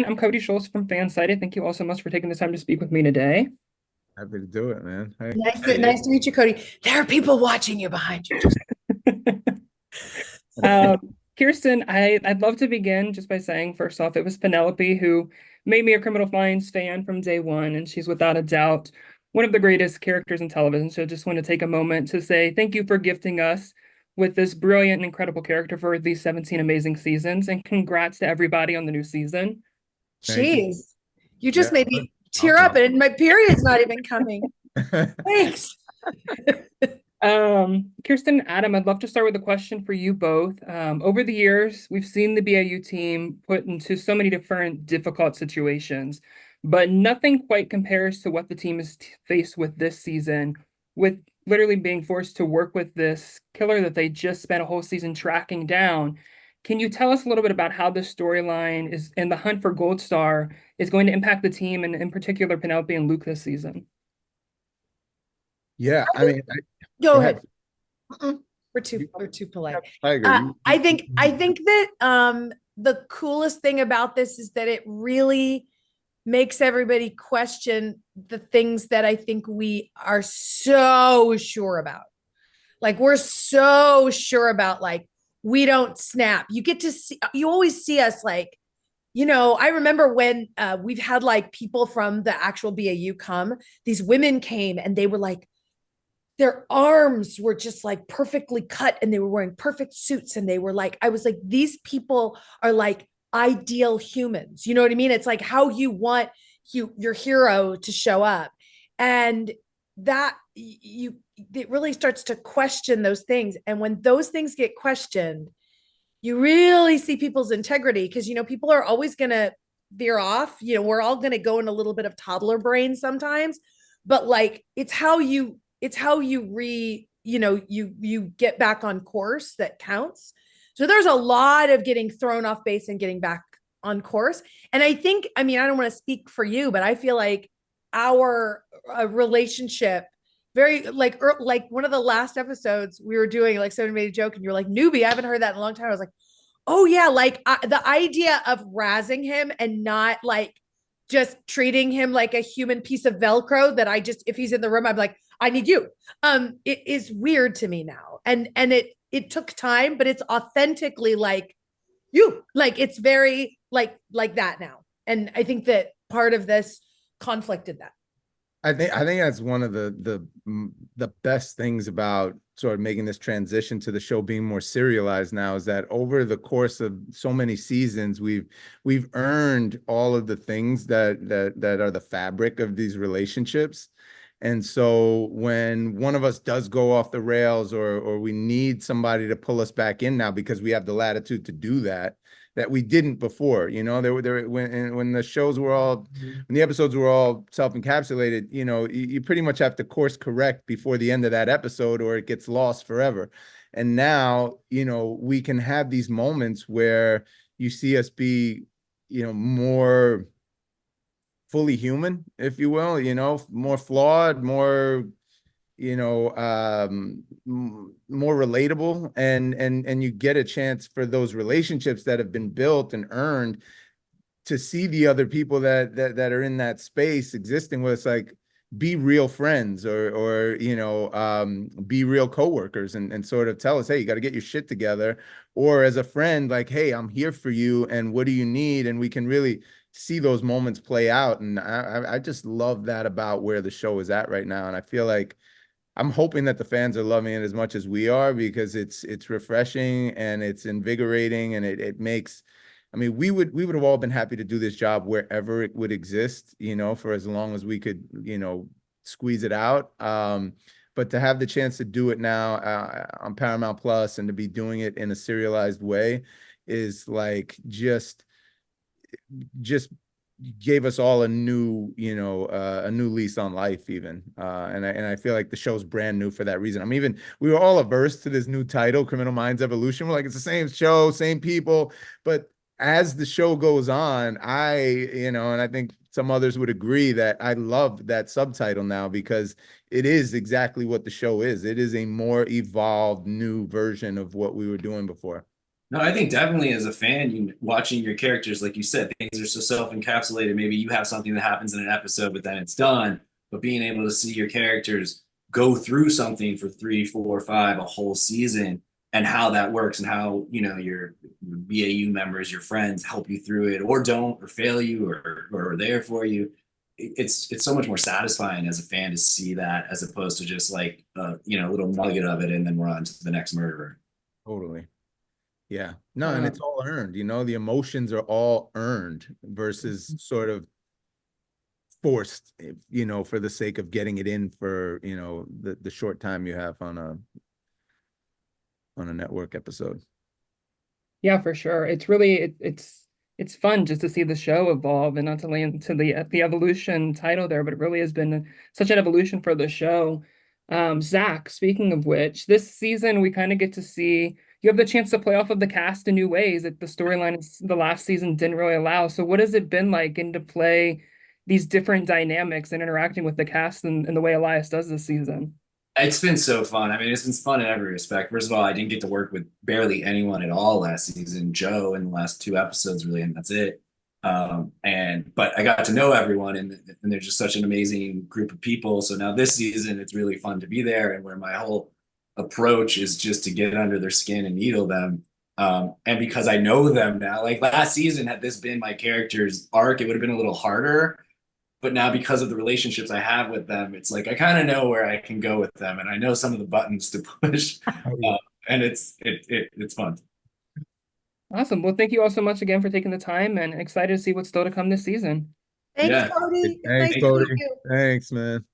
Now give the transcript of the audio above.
I'm Cody Schultz from Fansided. Thank you all so much for taking the time to speak with me today. Happy to do it, man. Hey. Nice to meet you, Cody. There are people watching you behind you. Kirsten, I'd love to begin just by saying, first off, it was Penelope who made me a Criminal Minds fan from day one, and she's without a doubt one of the greatest characters in television. So just want to take a moment to say thank you for gifting us with this brilliant and incredible character for these 17 amazing seasons, and congrats to everybody on the new season. Thank you. Jeez, you just Yeah. made me tear up, Awesome. and my period's not even coming. Thanks. Kirsten, Adam, I'd love to start with a question for you both. Over the years, we've seen the BAU team put into so many different difficult situations, but nothing quite compares to what the team is faced with this season, with literally being forced to work with this killer that they just spent a whole season tracking down. Can you tell us a little bit about how this storyline is and the hunt for Gold Star is going to impact the team and in particular Penelope and Luke this season? Yeah, I mean, Go go ahead. ahead. Mm-mm. We're too polite. Tiger, I think that the coolest thing about this is that it really makes everybody question the things that I think we are so sure about. Like we're so sure about, like, we don't snap. You get to see, you always see us like, I remember when we've had like people from the actual BAU come, these women came and they were like, their arms were just like perfectly cut and they were wearing perfect suits. And they were like, I was like, these people are like ideal humans. You know what I mean? It's like how you want your hero to show up. And that it really starts to question those things. And when those things get questioned, you really see people's integrity because, people are always going to veer off. We're all going to go in a little bit of toddler brain sometimes, but like it's how you get back on course that counts. So there's a lot of getting thrown off base and getting back on course. And I mean, I don't want to speak for you, but I feel like our relationship very like one of the last episodes we were doing, like someone made a joke and you were like, newbie, I haven't heard that in a long time. I was like, oh yeah, like the idea of razzing him and not like just treating him like a human piece of Velcro that I just, if he's in the room, I'm like, I need you. It is weird to me now. And it took time, but it's authentically like you, like it's very like that now. And I think that part of this conflicted that. I think that's one of the best things about sort of making this transition to the show being more serialized now is that over the course of so many seasons, we've earned all of the things that are the fabric of these relationships. And so when one of us does go off the rails or we need somebody to pull us back in now because we have the latitude to do that we didn't before, there when the shows were all when the episodes were all self-encapsulated, you pretty much have to course correct before the end of that episode or it gets lost forever. And now, we can have these moments where you see us be, more fully human, if you will, more flawed, more, more relatable, and you get a chance for those relationships that have been built and earned to see the other people that are in that space existing with us, like be real friends or be real coworkers and sort of tell us, hey, you got to get your shit together, or as a friend, like, hey, I'm here for you and what do you need, and we can really see those moments play out. And I just love that about where the show is at right now, and I feel like I'm hoping that the fans are loving it as much as we are because it's refreshing and it's invigorating and it makes, I mean, we would have all been happy to do this job wherever it would exist, for as long as we could, squeeze it out. But to have the chance to do it now on Paramount Plus and to be doing it in a serialized way is like just gave us all a new lease on life even. And I feel like the show's brand new for that reason. We were all averse to this new title, Criminal Minds Evolution. We're like, it's the same show, same people. But as the show goes on, and I think some others would agree that I love that subtitle now because it is exactly what the show is. It is a more evolved, new version of what we were doing before. No, I think definitely as a fan, you watching your characters, like you said, things are so self-encapsulated. Maybe you have something that happens in an episode, but then it's done. But being able to see your characters go through something for three, four, five, a whole season, and how that works, and how, you know, your BAU members, your friends help you through it, or don't, or fail you, or are there for you. It's so much more satisfying as a fan to see that, as opposed to just like you know, a little nugget of it, and then we're on to the next murderer. Totally. Yeah. No, and it's Um, all earned, you know, the emotions are all earned versus sort of forced, you know, for the sake of getting it in for, you know, the short time you have on a network episode. Yeah, for sure. It's really it's fun just to see the show evolve and not to land to the evolution title there, but it really has been such an evolution for the show. Zach, speaking of which, this season we kind of get to see you have the chance to play off of the cast in new ways that the storyline is the last season didn't really allow. So what has it been like getting to play these different dynamics and interacting with the cast and the way Elias does this season? It's been so fun. I mean, it's been fun in every respect. First of all, I didn't get to work with barely anyone at all last season. Joe in the last two episodes, really, and that's it. And but I got to know everyone, and they're just such an amazing group of people. So now this season, it's really fun to be there, and where my whole approach is just to get under their skin and needle them. And because I know them now, like last season, had this been my character's arc, it would have been a little harder, but now because of the relationships I have with them, it's like I kind of know where I can go with them, and I know some of the buttons to push, Oh, yeah. and it's fun. Awesome. Well, thank you all so much again for taking the time and excited to see what's still to come this season. Thanks, Yeah. Cody. It's Thanks, nice to meet Cody. you. Thanks, man.